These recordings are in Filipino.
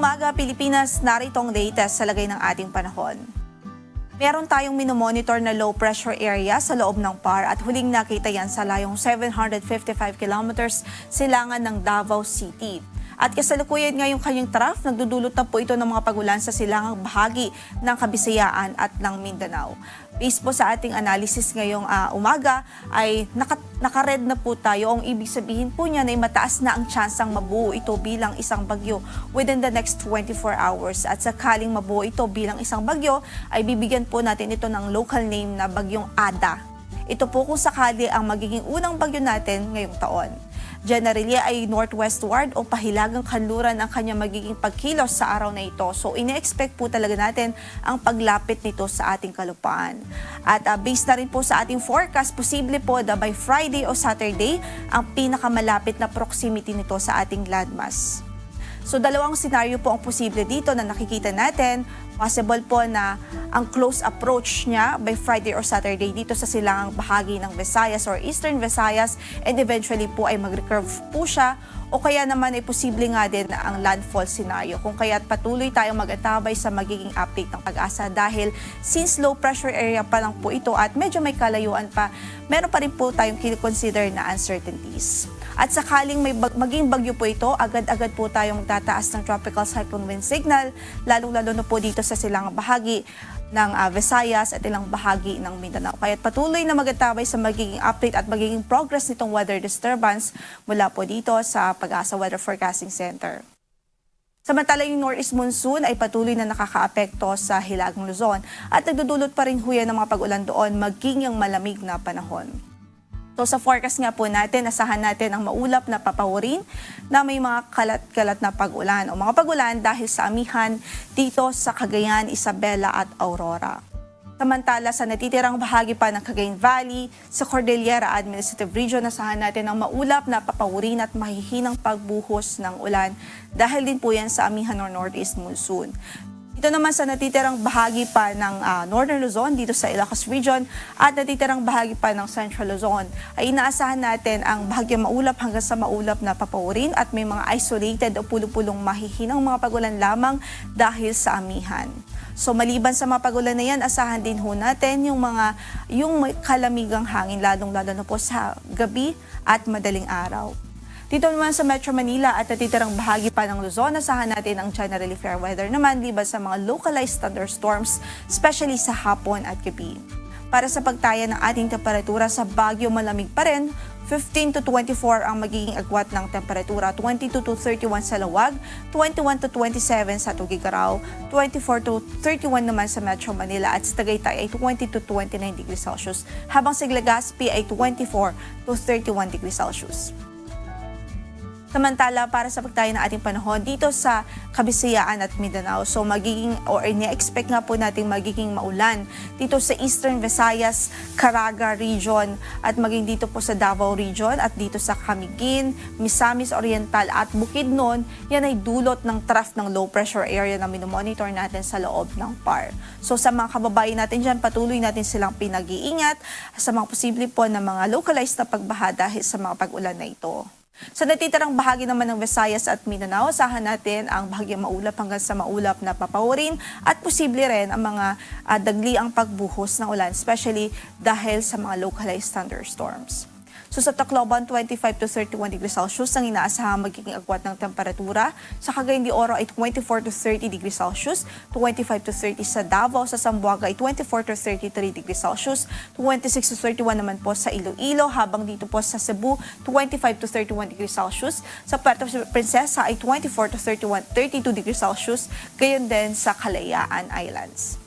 umaga, Pilipinas. Narito ang latest sa lagay ng ating panahon. Meron tayong minomonitor na low pressure area sa loob ng PAR at huling nakita yan sa layong 755 kilometers silangan ng Davao City. At kasalukuyan nga yung kanyang trough, nagdudulot na po ito ng mga pagulan sa silangang bahagi ng Kabisayaan at ng Mindanao. Based po sa ating analysis ngayong umaga ay naka-red na po tayo. Ang ibig sabihin po niya na mataas na ang tsansang mabuo ito bilang isang bagyo within the next 24 hours. At sakaling mabuo ito bilang isang bagyo ay bibigyan po natin ito ng local name na Bagyong Ada. Ito po kung sakali ang magiging unang bagyo natin ngayong taon. Generally ay northwestward o pahilagang kanluran ang kanya magiging pagkilos sa araw na ito. So ine-expect po talaga natin ang paglapit nito sa ating kalupaan. At based na rin po sa ating forecast, posible po na by Friday o Saturday ang pinakamalapit na proximity nito sa ating landmass. So dalawang senaryo po ang posible dito na nakikita natin. Possible po na ang close approach niya by Friday or Saturday dito sa silangang bahagi ng Visayas or Eastern Visayas and eventually po ay mag-recurve po siya o kaya naman ay posible nga din na ang landfall scenario. Kung kaya't patuloy tayong mag-atabay sa magiging update ng Pag-asa dahil since low pressure area pa lang po ito at medyo may kalayuan pa, meron pa rin po tayong kinikonsider na uncertainties. At sakaling maging bagyo po ito, agad-agad po tayong tataas ng tropical cyclone wind signal, lalong-lalo na po dito sa silangang bahagi ng Visayas at ilang bahagi ng Mindanao. Kaya patuloy na mag-atabay sa magiging update at magiging progress nitong weather disturbance mula po dito sa Pag-asa Weather Forecasting Center. Samantala yung northeast monsoon ay patuloy na nakakaapekto sa Hilagang Luzon at nagdudulot pa rin huya ng mga pag-ulan doon maging yung malamig na panahon. So sa forecast nga po natin, asahan natin ang maulap na papawirin na may mga kalat-kalat na pag-ulan o mga pag-ulan dahil sa amihan dito sa Cagayan, Isabela at Aurora. Samantala sa natitirang bahagi pa ng Cagayan Valley, sa Cordillera Administrative Region, asahan natin ang maulap na papawirin at mahihinang pagbuhos ng ulan dahil din po yan sa amihan or northeast monsoon. Ito naman sa natitirang bahagi pa ng Northern Luzon, dito sa Ilocos Region, at natitirang bahagi pa ng Central Luzon, ay inaasahan natin ang bahagyang maulap hanggang sa maulap na papawirin at may mga isolated o pulo-pulong mahihinang mga pagulan lamang dahil sa amihan. So maliban sa mga pagulan na yan, asahan din ho natin yung may kalamigang hangin, lalong-lalo na po sa gabi at madaling araw. Dito naman sa Metro Manila at natitirang bahagi pa ng Luzon, asahan natin ang generally fair weather naman liban sa mga localized thunderstorms, especially sa hapon at gabi. Para sa pagtaya ng ating temperatura sa Baguio, malamig pa rin, 15 to 24 ang magiging agwat ng temperatura, 22 to 31 sa Lawag, 21 to 27 sa Tuguegarao, 24 to 31 naman sa Metro Manila at sa Tagaytay ay 20 to 29 degrees Celsius, habang sa Legazpi ay 24 to 31 degrees Celsius. Samantala, para sa pagtaya ng ating panahon dito sa Kabisayaan at Mindanao, so magiging or ine-expect nga po natin magiging maulan dito sa Eastern Visayas, Caraga Region at maging dito po sa Davao Region at dito sa Camiguin, Misamis Oriental at Bukidnon. Yan ay dulot ng trough ng low pressure area na minomonitor natin sa loob ng PAR. So sa mga kababayan natin dyan, patuloy natin silang pinag-iingat sa mga posible po na mga localized na pagbaha dahil sa mga pag-ulan na ito. Sa natitirang bahagi naman ng Visayas at Mindanao, asahan natin ang bahagyang maulap hanggang sa maulap na papawirin at posible rin ang mga dagliang pagbuhos ng ulan, especially dahil sa mga localized thunderstorms. So sa Tacloban, 25 to 31 degrees Celsius ang inaasahang magiging agwat ng temperatura. Sa Cagayan de Oro ay 24 to 30 degrees Celsius, 25 to 30 sa Davao, sa Zamboanga ay 24 to 33 degrees Celsius, 26 to 31 naman po sa Iloilo, habang dito po sa Cebu, 25 to 31 degrees Celsius. Sa Puerto Princesa ay 24 to 32 degrees Celsius, gayon din sa Kalayaan Islands.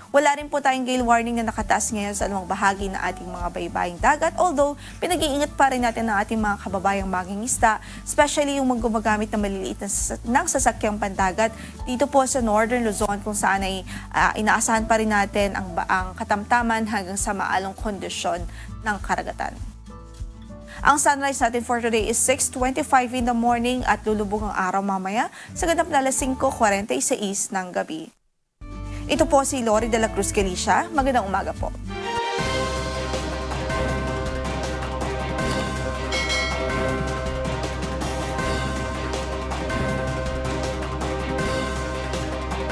Wala rin po tayong gale warning na nakataas ngayon sa anumang bahagi ng ating mga baybaying dagat, although pinag-iingat pa rin natin ang ating mga kababayang mangingisda, especially yung mga gumagamit ng maliliit ng sasakyang pandagat dito po sa Northern Luzon, kung saan ay inaasahan pa rin natin ang katamtaman hanggang sa maalong kondisyon ng karagatan. Ang sunrise natin for today is 6:25 in the morning at lulubog ang araw mamaya sa ganap na alas 5:46 ng gabi. Ito po si Lori de la Cruz Galicia. Magandang umaga po.